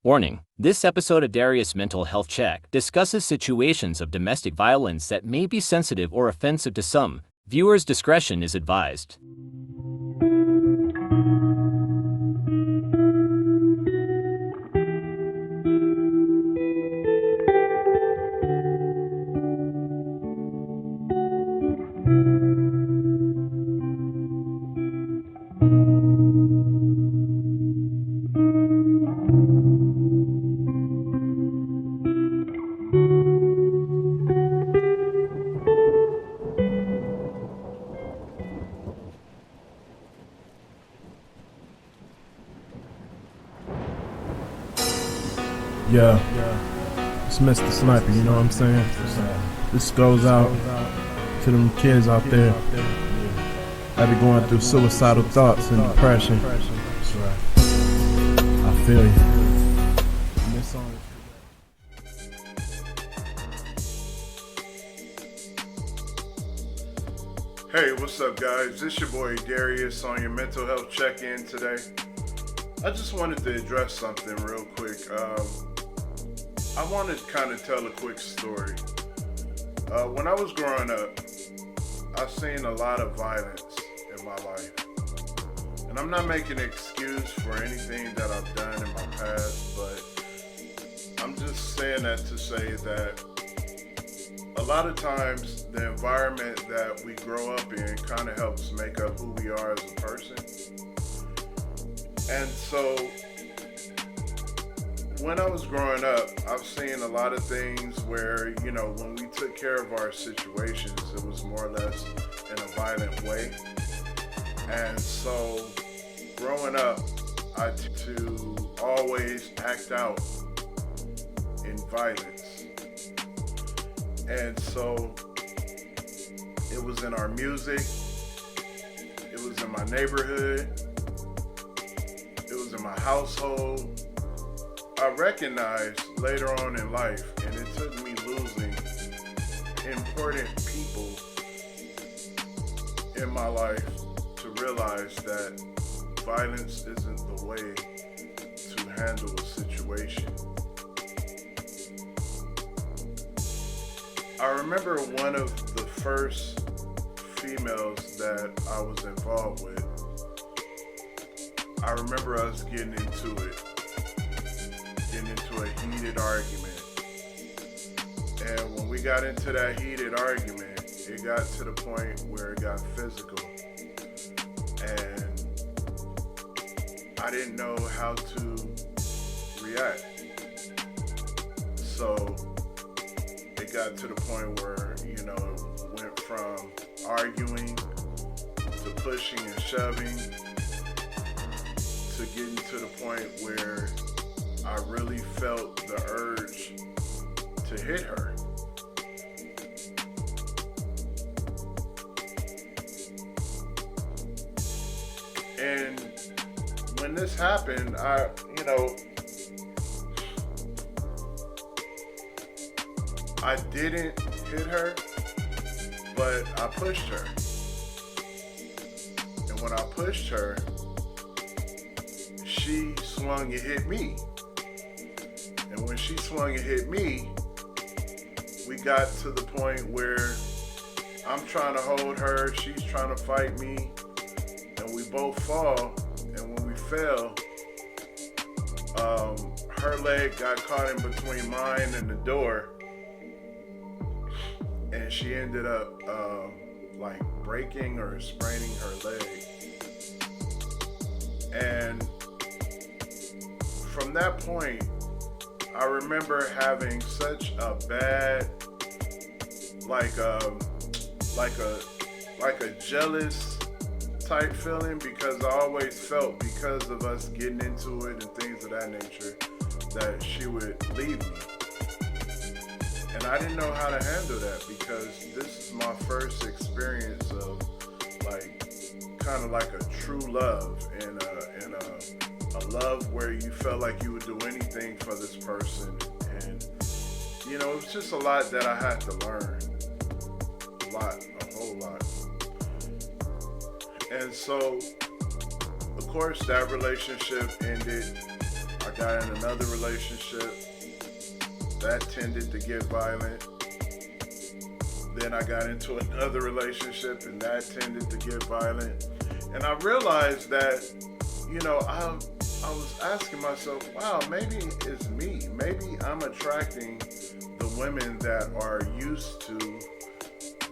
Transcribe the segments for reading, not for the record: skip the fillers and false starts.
Warning: this episode of Darrius Mental Health Check discusses situations of domestic violence that may be sensitive or offensive to some. Viewers' discretion is advised. Yeah, it's Mr. Sniper, you know what I'm saying? This goes out to them kids out there that be going through suicidal thoughts and depression. I feel you. Hey, what's up, guys? This your boy Darrius on your mental health check-in today. I just wanted to address something real quick. I want to kind of tell a quick story. When I was growing up, I've seen a lot of violence in my life. And I'm not making an excuse for anything that I've done in my past, but I'm just saying that to say that a lot of times the environment that we grow up in kind of helps make up who we are as a person. And so when I was growing up, I've seen a lot of things where, you know, when we took care of our situations, it was more or less in a violent way. And so growing up, I tend to always act out in violence. And so it was in our music, it was in my neighborhood, it was in my household. I recognized later on in life, and it took me losing important people in my life to realize that violence isn't the way to handle a situation. I remember one of the first females that I was involved with. I remember us getting into a heated argument. And when we got into that heated argument, it got to the point where it got physical. And I didn't know how to react. So it got to the point where, you know, it went from arguing to pushing and shoving to getting to the point where I really felt the urge to hit her. And when this happened, I didn't hit her, but I pushed her. And when I pushed her, she swung and hit me. And when she swung and hit me, we got to the point where I'm trying to hold her, she's trying to fight me, and we both fall. And when we fell, her leg got caught in between mine and the door, and she ended up like breaking or spraining her leg. And from that point, I remember having such a bad, like a jealous type feeling, because I always felt, because of us getting into it and things of that nature, that she would leave me. And I didn't know how to handle that, because this is my first experience of kind of like a true love and a love where you felt like you would do anything for this person. And you know, it was just a lot that I had to learn. A whole lot. And so, of course, that relationship ended. I got in another relationship that tended to get violent. Then I got into another relationship and that tended to get violent. And I realized that, I was asking myself, wow, maybe it's me. Maybe I'm attracting the women that are used to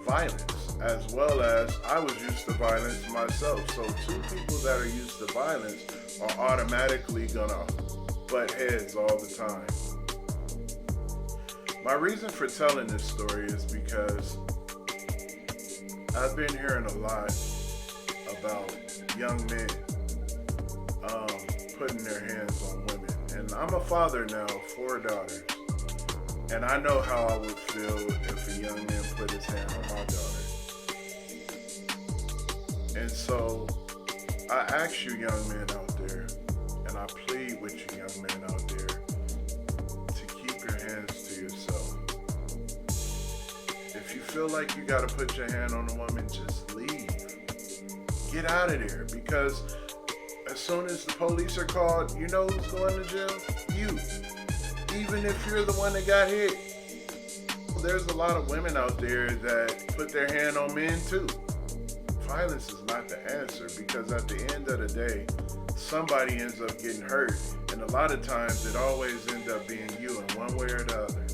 violence, as well as I was used to violence myself. So two people that are used to violence are automatically gonna butt heads all the time. My reason for telling this story is because I've been hearing a lot about young men putting their hands on women. And I'm a father now of 4 daughters. And I know how I would feel if a young man put his hand on my daughter. And so I ask you young men out there, and I plead with you young men out there, to keep your hands to yourself. If you feel like you gotta put your hand on a woman, just leave. Get out of there, because as soon as the police are called, you know who's going to jail? You. Even if you're the one that got hit. There's a lot of women out there that put their hand on men too. Violence is not the answer, because at the end of the day, somebody ends up getting hurt. And a lot of times it always ends up being you in one way or the other.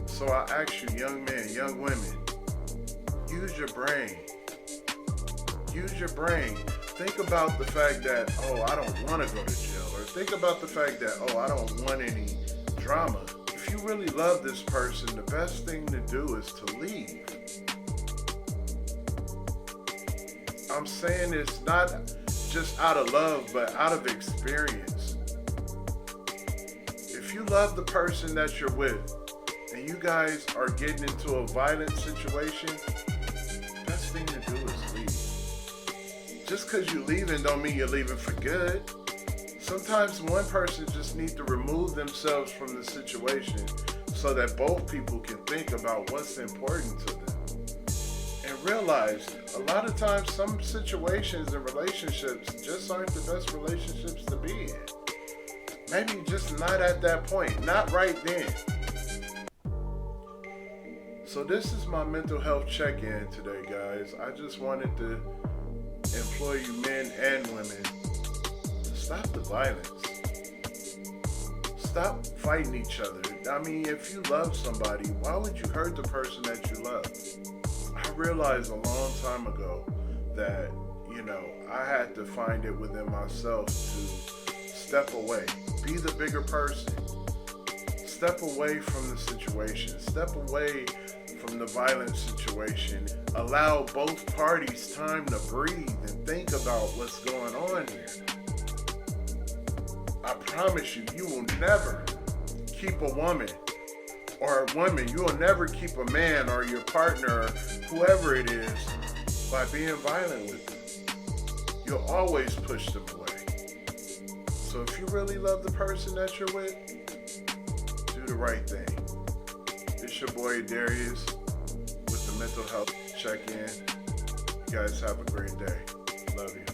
So I ask you, young men, young women, use your brain. Use your brain. Think about the fact that, I don't want to go to jail. Or think about the fact that, I don't want any drama. If you really love this person, the best thing to do is to leave. I'm saying it's not just out of love, but out of experience. If you love the person that you're with, and you guys are getting into a violent situation, the best thing to do is leave. Just because you're leaving don't mean you're leaving for good. Sometimes one person just needs to remove themselves from the situation so that both people can think about what's important to them. And realize a lot of times some situations and relationships just aren't the best relationships to be in. Maybe just not at that point, not right then. So this is my mental health check-in today, guys. I just wanted to implore you men and women to stop the violence. Stop fighting each other. I mean, if you love somebody, why would you hurt the person that you love? I realized a long time ago that, I had to find it within myself to step away, be the bigger person, step away from the situation, step away from the violent situation, allow both parties time to breathe and think about what's going on here. I promise you, you will never keep a woman, or a woman, you will never keep a man or your partner or whoever it is by being violent with them. You'll always push them away. So if you really love the person that you're with, do the right thing. It's your boy Darrius with the Mental Health Check-In. You guys have a great day. Love you.